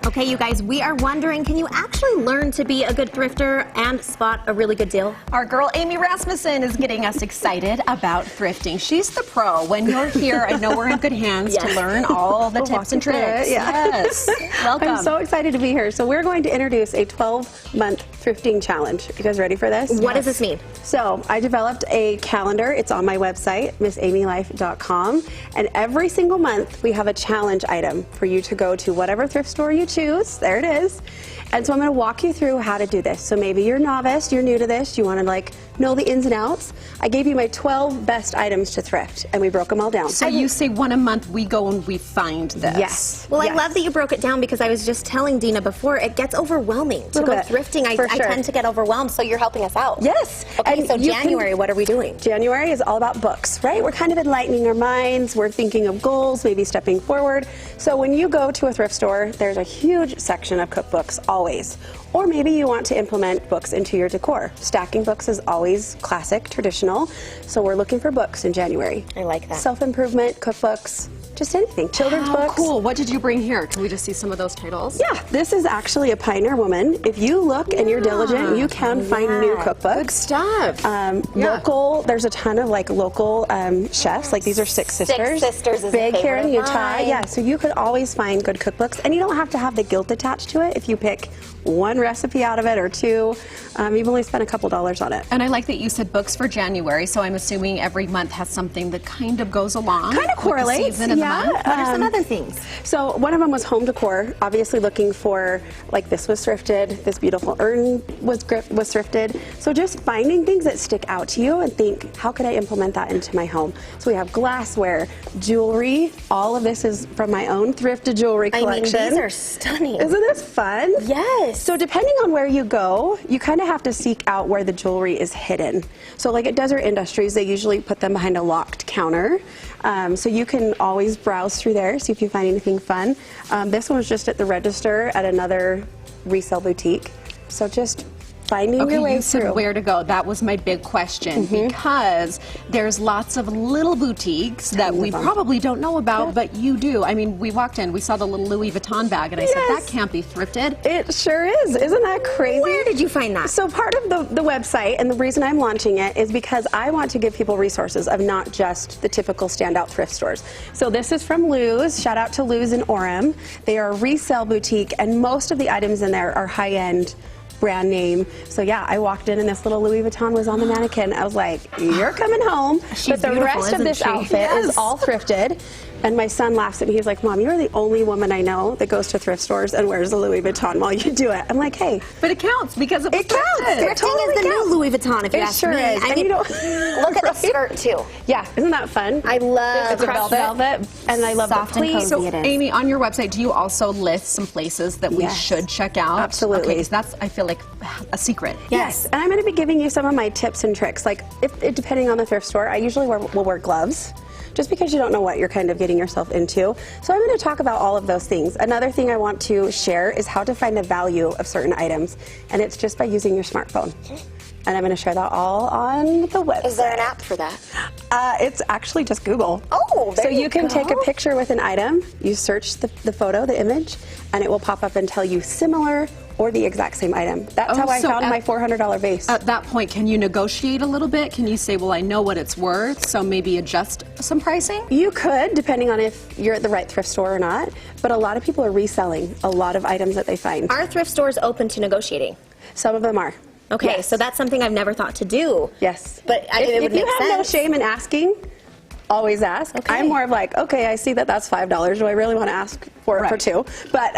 Okay, you guys, we are wondering, can you actually learn to be a good thrifter and spot a really good deal? Our girl Amy Rasmussen is getting us excited about thrifting. She's the pro. When you're here, I know we're in good hands to learn all the tips and tricks. Yes. Welcome. I'm so excited to be here. So we're going to introduce a 12-month thrifting challenge. You guys ready for this? What does this mean? So I developed a calendar. It's on my website, missamylife.com. And every single month, we have a challenge item for you to go to whatever thrift store you choose. There it is. And so I'm going to walk you through how to do this. So maybe you're novice, you're new to this, you want to know the ins and outs. I gave you my 12 best items to thrift, and we broke them all down. So you say one a month, we go and we find this. Yes. Well, yes. I love that you broke it down, because I was just telling Dina before, it gets overwhelming to go thrifting. I tend to get overwhelmed, so you're helping us out. Yes. Okay, so January, what are we doing? January is all about books, right? We're kind of enlightening our minds. We're thinking of goals, maybe stepping forward. So when you go to a thrift store, there's a huge section of cookbooks always. Or maybe you want to implement books into your decor. Stacking books is always classic, traditional. So we're looking for books in January. I like that. Self-improvement, cookbooks, just anything. Children's books. Cool. What did you bring here? Can we just see some of those titles? Yeah, this is actually a Pioneer Woman. If you look and you're diligent, you can find new cookbooks. Good stuff. Local, there's a ton of local chefs. These are Six Sisters. Six Sisters is big a here in favorite of Utah. mine. Yeah, so you could always find good cookbooks, and you don't have to have the guilt attached to it if you pick one recipe out of it or two. You've only spent a couple dollars on it. And I like that you said books for January, so I'm assuming every month has something that kind of goes along. Kind of correlates. With the season of the month. What are some other things? So one of them was home decor, obviously looking for, this was thrifted, this beautiful urn was thrifted. So just finding things that stick out to you and think, how could I implement that into my home? So we have glassware, jewelry. All of this is from my own thrifted jewelry collection. I mean, these are stunning. Isn't this fun? Yes. So depending on where you go, you kind of have to seek out where the jewelry is hidden. So at Desert Industries, they usually put them behind a locked counter. So you can always browse through there, see if you find anything fun. This one was just at the register at another resale boutique. So just finding your way you said through. where to go. That was my big question, because there's lots of little boutiques that we probably don't know about, but you do. I mean, we walked in, we saw the little Louis Vuitton bag, and I said, that can't be thrifted. It sure is. Isn't that crazy? Where did you find that? So part of the website, and the reason I'm launching it, is because I want to give people resources of not just the typical standout thrift stores. So this is from Lou's. Shout out to Lou's in Orem. They are a resale boutique, and most of the items in there are high-end brand name. So yeah, I walked in and this little Louis Vuitton was on the mannequin. I was like, you're coming home. But the rest of this outfit is all thrifted. And my son laughs at me. He's like, Mom, you're the only woman I know that goes to thrift stores and wears a Louis Vuitton while you do it. I'm like, hey. But it counts because it counts. Thrifting totally is the new Louis Vuitton, if you ask me. Is. I mean, look at the skirt, too. Yeah, isn't that fun? I love the velvet. And I love soft the and pleats. cozy So, it is. Amy, on your website, do you also list some places that we should check out? Absolutely. Okay, 'cause that's, I feel like, a secret. Yes, and I'm going to be giving you some of my tips and tricks. Depending on the thrift store, I usually will wear gloves, just because you don't know what you're kind of getting yourself into. So I'm going to talk about all of those things. Another thing I want to share is how to find the value of certain items, and it's just by using your smartphone. And I'm going to share that all on the website. Is there an app for that? It's actually just Google. Oh, there So you can go. take a picture with an item, you search the photo, the image, and it will pop up and tell you similar or the exact same item. That's how I found my $400 vase. At that point, can you negotiate a little bit? Can you say, well, I know what it's worth, so maybe adjust some pricing? You could, depending on if you're at the right thrift store or not, but a lot of people are reselling a lot of items that they find. Are thrift stores open to negotiating? Some of them are. Okay, Yes. so that's something I've never thought to do. Yes. But it would if you make have no sense. shame in asking, always ask. Okay. I'm more of okay, I see that that's $5. Do I really want to ask for it for two? But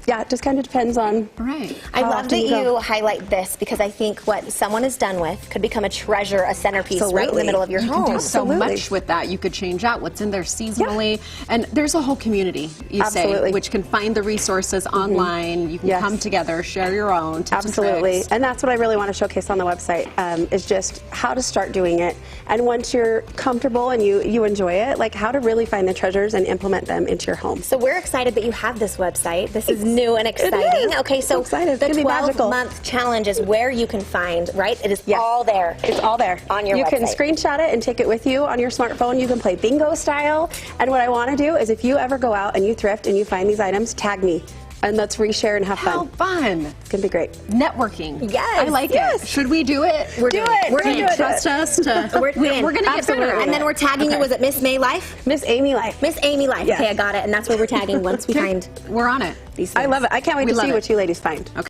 yeah, it just kind of depends on. Right. I how love often that you go. you highlight this, because I think what someone is done with could become a treasure, a centerpiece right in the middle of your You home. can do so Absolutely. much with that. You could change out what's in there seasonally. And there's a whole community, you Absolutely. say, which can find the resources online. You can Yes. come together, share your own tips Absolutely, and tricks. and that's what I really want to showcase on the website, is just how to start doing it. And once you're comfortable and you you enjoy it, like how to really find the treasures and implement them into your home. So we're excited that you have this website. This is new and exciting. Okay, so excited. The 12-month challenge is where you can find, right? It is all there. It's all there. On your website. You can screenshot it and take it with you on your smartphone. You can play bingo style. And what I want to do is if you ever go out and you thrift and you find these items, tag me. And let's reshare and have How fun. It's going to be great. Networking. Yes. I like it. Should we do it? We're doing it. We're going to trust us to. We're going to get better. And then we're tagging you. Was it Miss May Life? Miss Amy Life. Miss Amy Life. Yes. Okay, I got it. And that's where we're tagging once we find We're on it. these things. I love it. I can't wait to see what you ladies find. Okay.